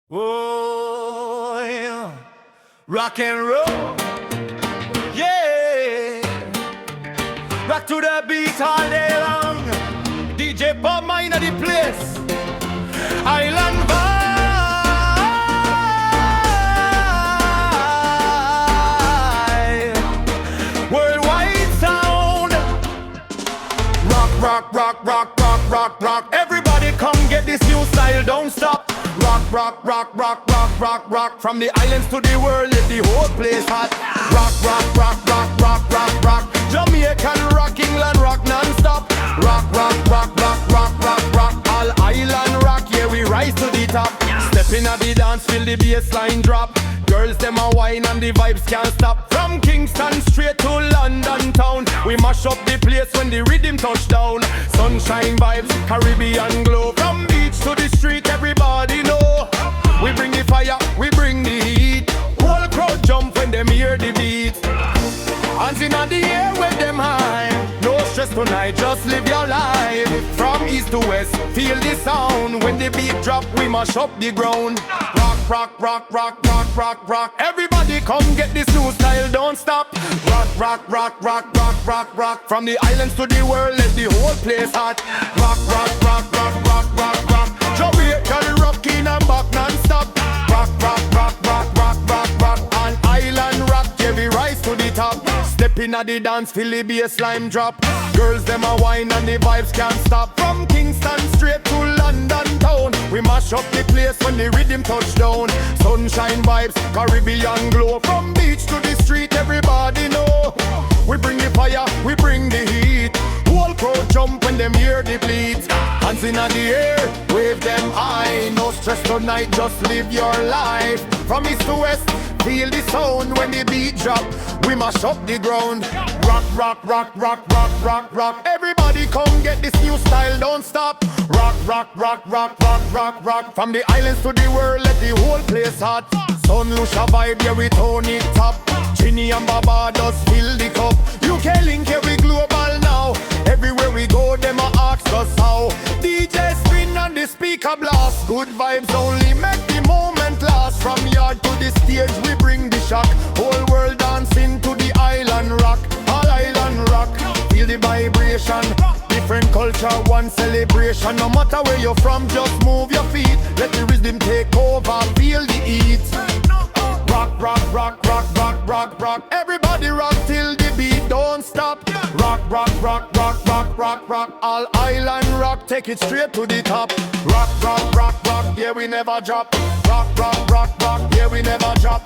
Oh, yeah. Rock and roll, yeah. Rock to the beat all day long. DJBUMMA in the place. Island vibe, worldwide sound. Rock, rock, rock, rock, rock, rock, rock. Everybody come get this new style, don't stop. Rock, rock, rock, rock, rock, rock, rock. From the islands to the world, let the whole place hot. Rock, rock, rock, rock, rock, rock, rock. Jamaican rock, England rock non-stop. Rock, rock, rock, rock, rock, rock, rock. All island rock, yeah, we rise to the top. Step in at the dance, feel the bass line drop. Girls, them a wine and the vibes can't stop. From Kingston straight to London town, we mash up the place when the rhythm touch down. Sunshine vibes, Caribbean glow. From beach to the street, everybody know. We bring the fire, we bring the heat. Whole crowd jump when them hear the beat. Hands in the air with them high. No stress tonight, just live your life. From east to west, feel the sound. When the beat drop, we mash up the ground. Rock, rock, rock, rock, rock, rock, rock. Everybody come get this new style, don't stop. Rock, rock, rock, rock, rock, rock, rock. From the islands to the world, let the whole place hot. Rock, rock, rock, rock, rock, rock, rock. Jamaican rockin' and back non-stop. Rock, rock, rock, rock, rock, rock, rock. On island rock, yeah, we rise to the top. Step in at the dance, feel the bass line drop. Girls, them a wine and the vibes can't stop. From Kingston straight to London town, we mash up the place when the rhythm touch down. Sunshine vibes, Caribbean glow. From beach to the street, everybody know. We bring the fire, we bring the heat. Whole crowd jump when them hear the beat. Hands in the air, wave them high. No stress tonight, just live your life. From east to west, feel the sound when the beat drop. We mash up the ground. Rock, rock, rock, rock, rock, rock, rock. Everybody come get this new style, don't stop. Rock, rock, rock, rock, rock, rock, rock. From the islands to the world, let the whole place hot. Sun Lucia vibe, yeah, we turn it top. Ginny and Barbados fill the cup. UK link, yeah, we global now. Everywhere we go, them a ask us how. DJ spin and the speaker blast. Good vibes only make the moment last. From yard to the stage, we bring the shock. Whole world dancing to the island rock. All island rock, feel the vibration. Different culture, one celebration. No matter where you're from, just move your feet. Let the rhythm take over, feel the heat. Rock, rock, rock, rock, rock, rock, rock. Everybody rock till the beat don't stop. Rock, rock, rock, rock, rock, rock, rock. All island rock, take it straight to the top. Rock, rock, rock, rock, yeah, we never drop. Rock, rock, rock, rock, yeah, we never drop.